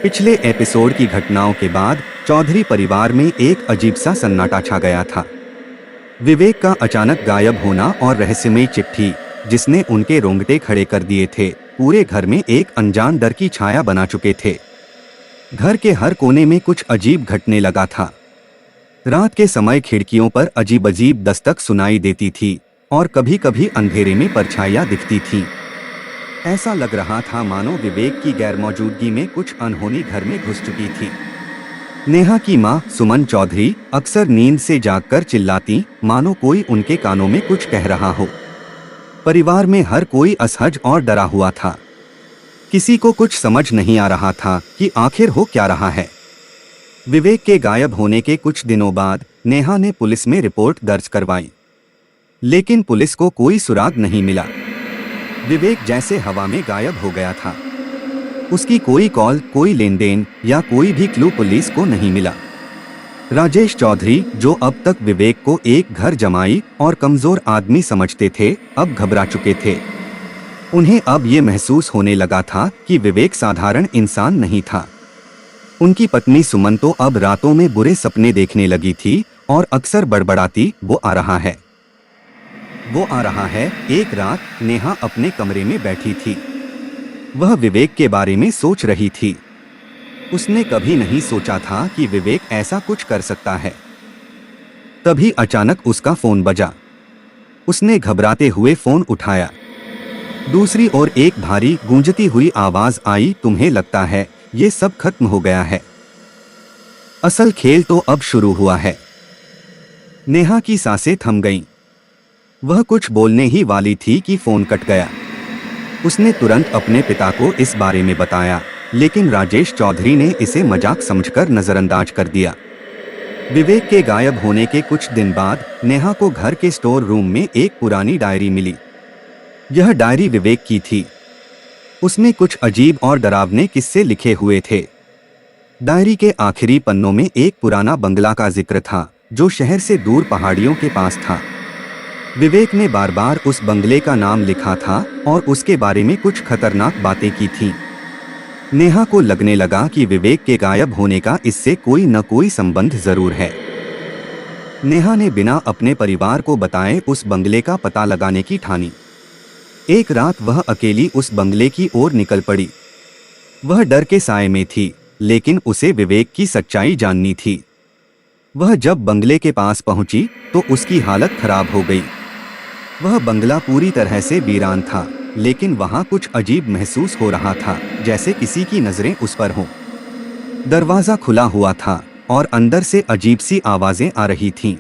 पिछले एपिसोड की घटनाओं के बाद चौधरी परिवार में एक अजीब सा सन्नाटा छा गया था। विवेक का अचानक गायब होना और रहस्यमयी चिट्ठी जिसने उनके रोंगटे खड़े कर दिए थे, पूरे घर में एक अनजान डर की छाया बना चुके थे। घर के हर कोने में कुछ अजीब घटने लगा था। रात के समय खिड़कियों पर अजीब अजीब दस्तक सुनाई देती थी और कभी कभी अंधेरे में परछाइयां दिखती थीं। ऐसा लग रहा था मानो विवेक की गैरमौजूदगी में कुछ अनहोनी घर में घुस चुकी थी। नेहा की मां सुमन चौधरी अक्सर नींद से जागकर चिल्लाती, मानो कोई उनके कानों में कुछ कह रहा हो। परिवार में हर कोई असहज और डरा हुआ था। किसी को कुछ समझ नहीं आ रहा था कि आखिर हो क्या रहा है। विवेक के गायब होने के कुछ दिनों बाद नेहा ने पुलिस में रिपोर्ट दर्ज करवाई, लेकिन पुलिस को कोई सुराग नहीं मिला। विवेक जैसे हवा में गायब हो गया था। उसकी कोई कॉल, कोई लेन देन या कोई भी क्लू पुलिस को नहीं मिला। राजेश चौधरी, जो अब तक विवेक को एक घर जमाई और कमजोर आदमी समझते थे, अब घबरा चुके थे। उन्हें अब ये महसूस होने लगा था कि विवेक साधारण इंसान नहीं था। उनकी पत्नी सुमन तो अब रातों में बुरे सपने देखने लगी थी और अक्सर बड़बड़ाती, वो आ रहा है, वो आ रहा है। एक रात नेहा अपने कमरे में बैठी थी। वह विवेक के बारे में सोच रही थी। उसने कभी नहीं सोचा था कि विवेक ऐसा कुछ कर सकता है। तभी अचानक उसका फोन बजा। उसने घबराते हुए फोन उठाया। दूसरी ओर एक भारी गूंजती हुई आवाज आई, तुम्हें लगता है ये सब खत्म हो गया है? असल खेल तो अब शुरू हुआ है। नेहा की सांसें थम गईं। वह कुछ बोलने ही वाली थी कि फोन कट गया। उसने तुरंत अपने पिता को इस बारे में बताया, लेकिन राजेश चौधरी ने इसे मजाक समझकर नजरअंदाज कर दिया। विवेक के गायब होने के कुछ दिन बाद नेहा को घर के स्टोर रूम में एक पुरानी डायरी मिली। यह डायरी विवेक की थी। उसमें कुछ अजीब और डरावने किस्से लिखे हुए थे। डायरी के आखिरी पन्नों में एक पुराना बंगला का जिक्र था, जो शहर से दूर पहाड़ियों के पास था। विवेक ने बार बार उस बंगले का नाम लिखा था और उसके बारे में कुछ खतरनाक बातें की थीं। नेहा को लगने लगा कि विवेक के गायब होने का इससे कोई न कोई संबंध जरूर है। नेहा ने बिना अपने परिवार को बताए उस बंगले का पता लगाने की ठानी। एक रात वह अकेली उस बंगले की ओर निकल पड़ी। वह डर के साए में थी, लेकिन उसे विवेक की सच्चाई जाननी थी। वह जब बंगले के पास पहुंची तो उसकी हालत खराब हो गई। वह बंगला पूरी तरह से वीरान था, लेकिन वहां कुछ अजीब महसूस हो रहा था, जैसे किसी की नजरें उस पर हों। दरवाजा खुला हुआ था और अंदर से अजीब सी आवाजें आ रही थीं।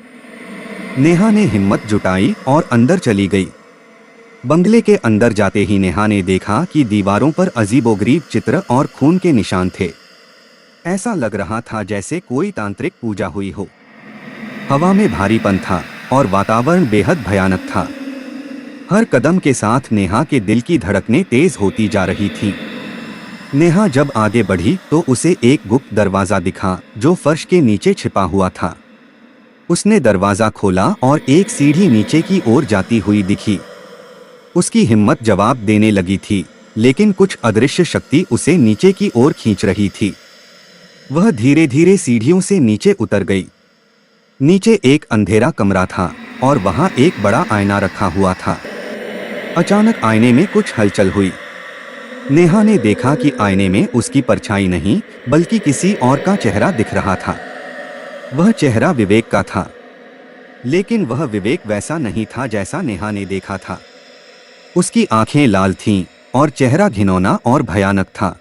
नेहा ने हिम्मत जुटाई और अंदर चली गई। बंगले के अंदर जाते ही नेहा ने देखा कि दीवारों पर अजीबोगरीब चित्र और खून के निशान थे। ऐसा लग रहा था जैसे कोई तांत्रिक पूजा हुई हो। हवा में भारीपन था और वातावरण बेहद भयानक था। हर कदम के साथ नेहा के दिल की धड़कनें तेज होती जा रही थीं। नेहा जब आगे बढ़ी तो उसे एक गुप्त दरवाजा दिखा, जो फर्श के नीचे छिपा हुआ था। उसने दरवाजा खोला और एक सीढ़ी नीचे की ओर जाती हुई दिखी। उसकी हिम्मत जवाब देने लगी थी, लेकिन कुछ अदृश्य शक्ति उसे नीचे की ओर खींच रही थी। वह धीरे धीरे सीढ़ियों से नीचे उतर गई। नीचे एक अंधेरा कमरा था और वहां एक बड़ा आईना रखा हुआ था। अचानक आईने में कुछ हलचल हुई। नेहा ने देखा कि आईने में उसकी परछाई नहीं, बल्कि किसी और का चेहरा दिख रहा था। वह चेहरा विवेक का था, लेकिन वह विवेक वैसा नहीं था जैसा नेहा ने देखा था। उसकी आंखें लाल थीं और चेहरा घिनौना और भयानक था।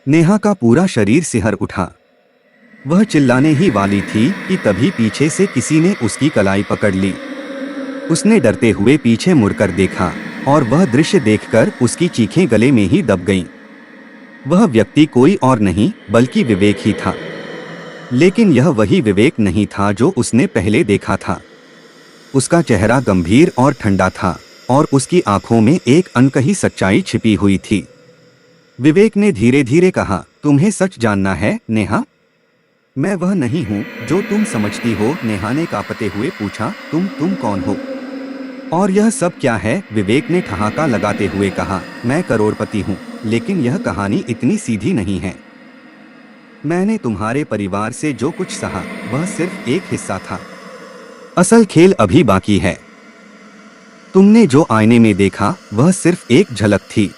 नेहा का पूरा शरीर सिहर उठा। वह चिल्लाने ही वाली थी कि तभी पीछे से किसी ने उसकी कलाई पकड़ ली। उसने डरते हुए पीछे मुड़कर देखा और वह दृश्य देखकर उसकी चीखें गले में ही दब गईं। वह व्यक्ति कोई और नहीं बल्कि विवेक ही था, लेकिन यह वही विवेक नहीं था जो उसने पहले देखा था। उसका चेहरा गंभीर और ठंडा था और उसकी आंखों में एक अनकही सच्चाई छिपी हुई थी। विवेक ने धीरे धीरे कहा, तुम्हें सच जानना है नेहा? मैं वह नहीं हूँ जो तुम समझती हो, नेहा ने कांपते हुए पूछा। तुम कौन हो और यह सब क्या है? विवेक ने ठहाका लगाते हुए कहा, मैं करोड़पति हूँ, लेकिन यह कहानी इतनी सीधी नहीं है। मैंने तुम्हारे परिवार से जो कुछ सहा वह सिर्फ एक हिस्सा था। असल खेल अभी बाकी है। तुमने जो आईने में देखा वह सिर्फ एक झलक थी।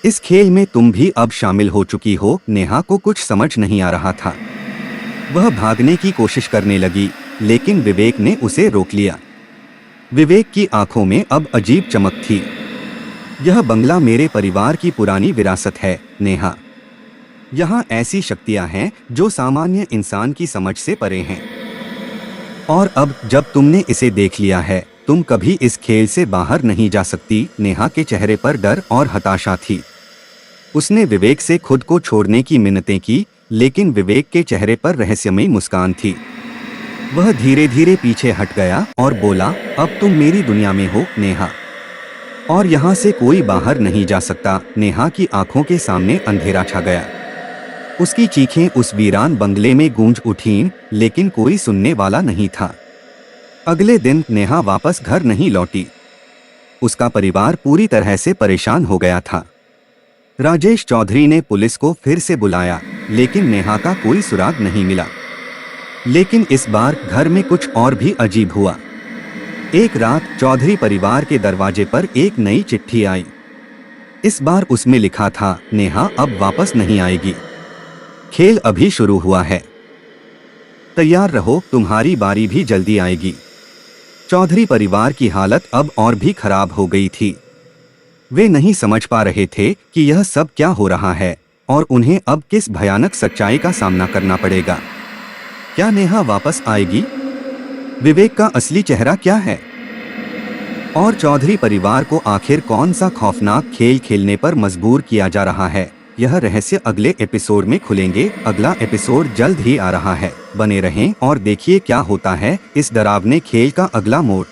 इस खेल में तुम भी अब शामिल हो चुकी हो। नेहा को कुछ समझ नहीं आ रहा था। वह भागने की कोशिश करने लगी, लेकिन विवेक ने उसे रोक लिया। विवेक की आंखों में अब अजीब चमक थी। यह बंगला मेरे परिवार की पुरानी विरासत है नेहा। यहाँ ऐसी शक्तियाँ हैं जो सामान्य इंसान की समझ से परे हैं। और अब जब तुमने इसे देख लिया है, तुम कभी इस खेल से बाहर नहीं जा सकती। नेहा के चेहरे पर डर और हताशा थी। उसने विवेक से खुद को छोड़ने की मिन्नतें की, लेकिन विवेक के चेहरे पर रहस्यमयी मुस्कान थी। वह धीरे धीरे पीछे हट गया और बोला, अब तुम मेरी दुनिया में हो नेहा, और यहाँ से कोई बाहर नहीं जा सकता। नेहा की आंखों के सामने अंधेरा छा गया। उसकी चीखें उस वीरान बंगले में गूंज उठीं, लेकिन कोई सुनने वाला नहीं था। अगले दिन नेहा वापस घर नहीं लौटी। उसका परिवार पूरी तरह से परेशान हो गया था। राजेश चौधरी ने पुलिस को फिर से बुलाया, लेकिन नेहा का कोई सुराग नहीं मिला। लेकिन इस बार घर में कुछ और भी अजीब हुआ। एक रात चौधरी परिवार के दरवाजे पर एक नई चिट्ठी आई। इस बार उसमें लिखा था, नेहा अब वापस नहीं आएगी। खेल अभी शुरू हुआ है, तैयार रहो, तुम्हारी बारी भी जल्दी आएगी। चौधरी परिवार की हालत अब और भी खराब हो गई थी। वे नहीं समझ पा रहे थे कि यह सब क्या हो रहा है और उन्हें अब किस भयानक सच्चाई का सामना करना पड़ेगा। क्या नेहा वापस आएगी? विवेक का असली चेहरा क्या है? और चौधरी परिवार को आखिर कौन सा खौफनाक खेल खेलने पर मजबूर किया जा रहा है? यह रहस्य अगले एपिसोड में खुलेंगे। अगला एपिसोड जल्द ही आ रहा है। बने रहें और देखिए क्या होता है इस डरावने खेल का अगला मोड़।